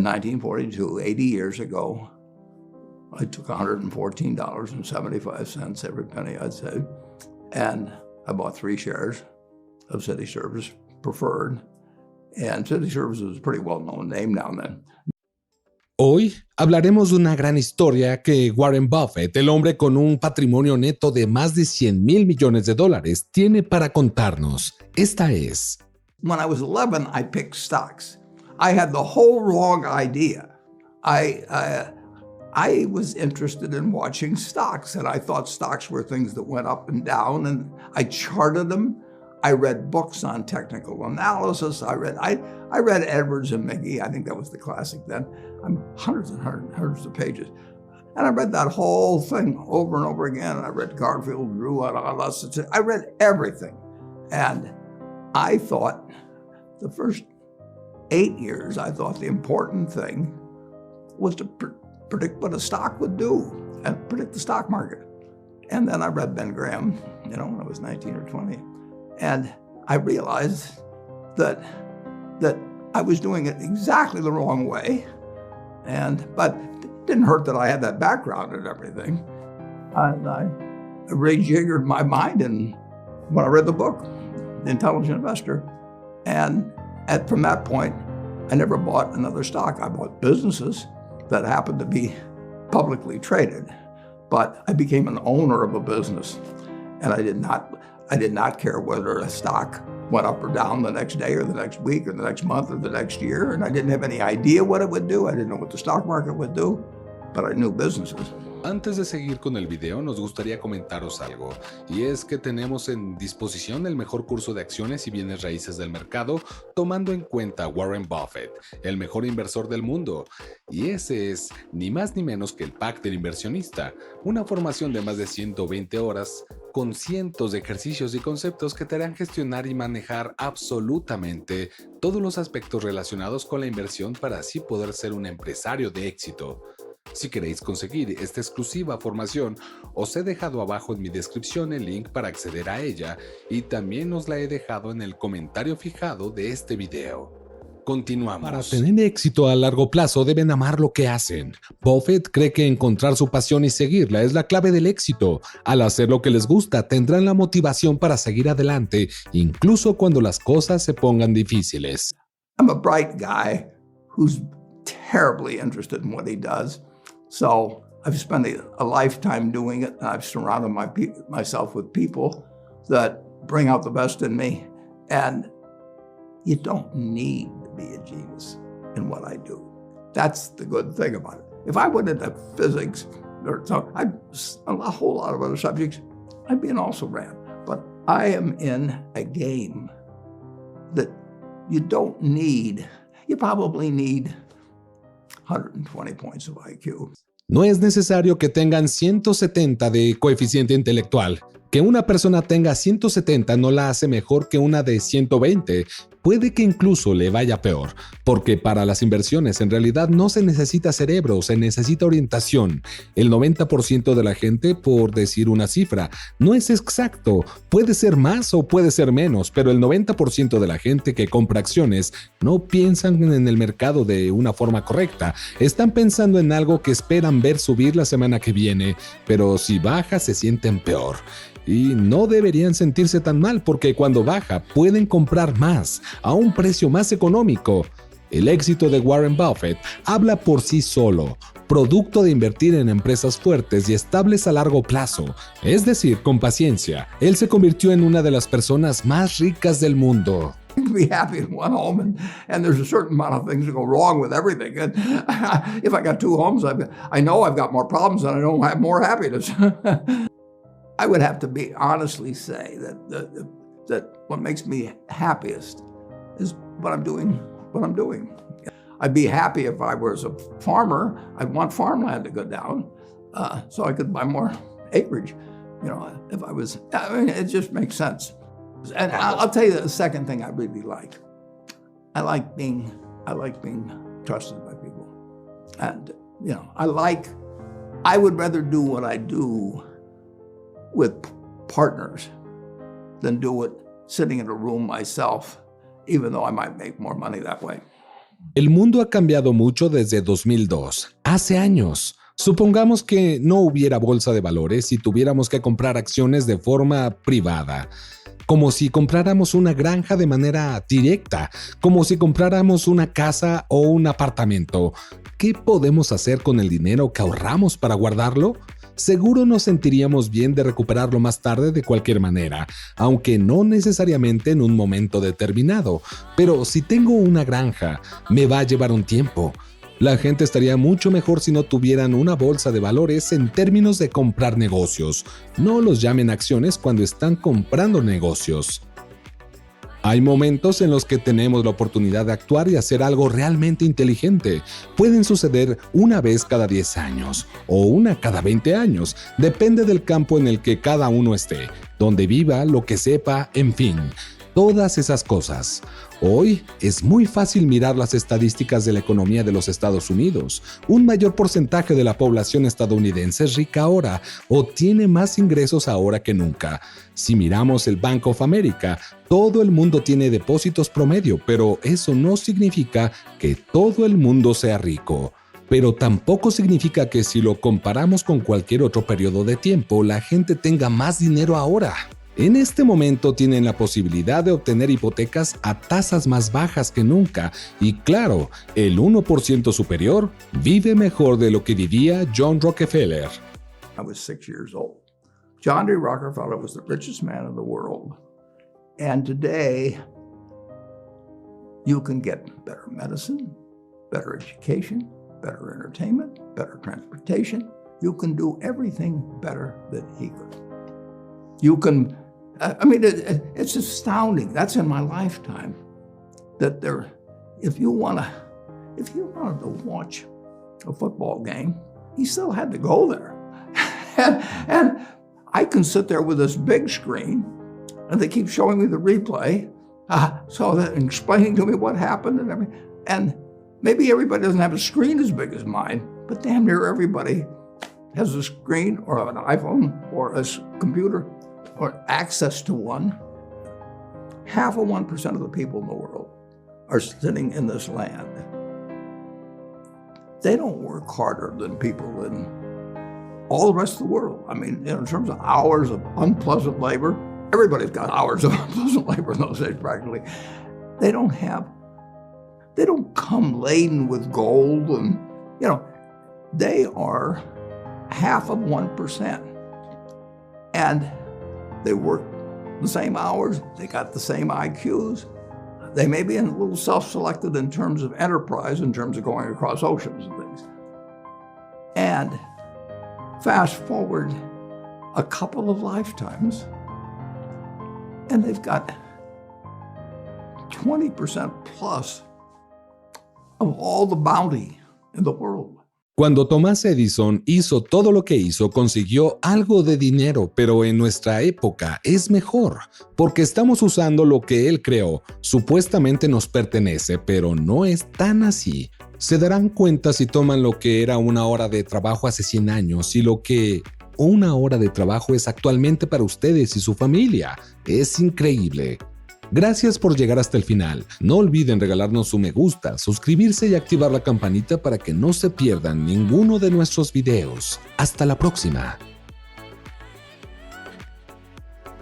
1942, 80 years ago, I took $114.75, every penny I'd saved, and I bought 3 shares of City Service Preferred. And City Service was a pretty well-known name now and then. Hoy hablaremos de una gran historia que Warren Buffett, el hombre con un patrimonio neto de más de 100 mil millones de dólares, tiene para contarnos. Esta es. When I was 11, I picked stocks. I had the whole wrong idea. I was interested in watching stocks, and I thought stocks were things that went up and down, and I charted them. I read books on technical analysis. I read Edwards and McGee. I think that was the classic then. Hundreds and hundreds of pages. And I read that whole thing over and over again. And I read Garfield, Drew, I read everything. And I thought the first 8 years, I thought the important thing was to predict what a stock would do and predict the stock market. And then I read Ben Graham, when I was 19 or 20. And I realized that I was doing it exactly the wrong way. But it didn't hurt that I had that background and everything. And I rejiggered my mind when I read the book, The Intelligent Investor. And from that point, I never bought another stock. I bought businesses that happened to be publicly traded. But I became an owner of a business. And I did not care whether a stock went up or down the next day or the next week or the next month or the next year. And I didn't have any idea what it would do. I didn't know what the stock market would do, but I knew businesses. Antes de seguir con el video, nos gustaría comentaros algo, y es que tenemos en disposición el mejor curso de acciones y bienes raíces del mercado, tomando en cuenta a Warren Buffett, el mejor inversor del mundo. Y ese es ni más ni menos que el Pack del Inversionista, una formación de más de 120 horas con cientos de ejercicios y conceptos que te harán gestionar y manejar absolutamente todos los aspectos relacionados con la inversión para así poder ser un empresario de éxito. Si queréis conseguir esta exclusiva formación, os he dejado abajo en mi descripción el link para acceder a ella y también os la he dejado en el comentario fijado de este video. Continuamos. Para tener éxito a largo plazo deben amar lo que hacen. Buffett cree que encontrar su pasión y seguirla es la clave del éxito. Al hacer lo que les gusta, tendrán la motivación para seguir adelante, incluso cuando las cosas se pongan difíciles. I'm a bright guy who's terribly interested in what he does. So I've spent a lifetime doing it, and I've surrounded myself with people that bring out the best in me. And you don't need to be a genius in what I do. That's the good thing about it. If I went into physics or a whole lot of other subjects, I'd be an also-ran. But I am in a game that you probably need 120 points of IQ. No es necesario que tengan 170 de coeficiente intelectual. Que una persona tenga 170 no la hace mejor que una de 120. Puede que incluso le vaya peor, porque para las inversiones en realidad no se necesita cerebro, se necesita orientación. El 90% de la gente, por decir una cifra, no es exacto. Puede ser más o puede ser menos, pero el 90% de la gente que compra acciones no piensan en el mercado de una forma correcta. Están pensando en algo que esperan ver subir la semana que viene, pero si baja se sienten peor. Y no deberían sentirse tan mal porque cuando baja pueden comprar más, a un precio más económico. El éxito de Warren Buffett habla por sí solo, producto de invertir en empresas fuertes y estables a largo plazo, es decir, con paciencia. Él se convirtió en una de las personas más ricas del mundo. Be happy in one home, and there's a certain amount of things that go wrong with everything. And if I got 2 homes, I know I've got more problems and I don't have more happiness. I would have to honestly say that what makes me happiest is what I'm doing. I'd be happy if I was a farmer. I'd want farmland to go down so I could buy more acreage. If I was, it just makes sense. And I'll tell you the second thing I really like. I like being trusted by people. And, I would rather do what I do with partners than do it sitting in a room myself, even though I might make more money that way. El mundo ha cambiado mucho desde 2002, hace años. Supongamos que no hubiera bolsa de valores y tuviéramos que comprar acciones de forma privada. Como si compráramos una granja de manera directa, como si compráramos una casa o un apartamento. ¿Qué podemos hacer con el dinero que ahorramos para guardarlo? Seguro nos sentiríamos bien de recuperarlo más tarde de cualquier manera, aunque no necesariamente en un momento determinado. Pero si tengo una granja, me va a llevar un tiempo. La gente estaría mucho mejor si no tuvieran una bolsa de valores en términos de comprar negocios. No los llamen acciones cuando están comprando negocios. Hay momentos en los que tenemos la oportunidad de actuar y hacer algo realmente inteligente. Pueden suceder una vez cada 10 años o una cada 20 años. Depende del campo en el que cada uno esté, donde viva, lo que sepa, en fin. Todas esas cosas. Hoy es muy fácil mirar las estadísticas de la economía de los Estados Unidos. Un mayor porcentaje de la población estadounidense es rica ahora o tiene más ingresos ahora que nunca. Si miramos el Bank of America, todo el mundo tiene depósitos promedio, pero eso no significa que todo el mundo sea rico. Pero tampoco significa que si lo comparamos con cualquier otro periodo de tiempo, la gente tenga más dinero ahora. En este momento tienen la posibilidad de obtener hipotecas a tasas más bajas que nunca y claro, el 1% superior vive mejor de lo que vivía John Rockefeller. I was 6 years old. John D. Rockefeller was the richest man in the world. And today, you can get better medicine, better education, better entertainment, better transportation. You can do everything better than he could. You can it's astounding. That's in my lifetime. That if you wanted to watch a football game, he still had to go there. and I can sit there with this big screen, and they keep showing me the replay, and explaining to me what happened and everything. And maybe everybody doesn't have a screen as big as mine, but damn near everybody has a screen or an iPhone or a computer or access to one. 0.5% of the people in the world are sitting in this land. They don't work harder than people in all the rest of the world. I mean, in terms of hours of unpleasant labor, everybody's got hours of unpleasant labor in those days practically. They don't come laden with gold and, they are 0.5%. And they work the same hours, they got the same IQs. They may be a little self-selected in terms of enterprise, in terms of going across oceans and things. And fast forward a couple of lifetimes, and they've got 20% plus of all the bounty in the world. Cuando Thomas Edison hizo todo lo que hizo, consiguió algo de dinero, pero en nuestra época es mejor, porque estamos usando lo que él creó. Supuestamente nos pertenece, pero no es tan así. Se darán cuenta si toman lo que era una hora de trabajo hace 100 años y lo que una hora de trabajo es actualmente para ustedes y su familia. Es increíble. Gracias por llegar hasta el final. No olviden regalarnos su me gusta, suscribirse y activar la campanita para que no se pierdan ninguno de nuestros videos. Hasta la próxima.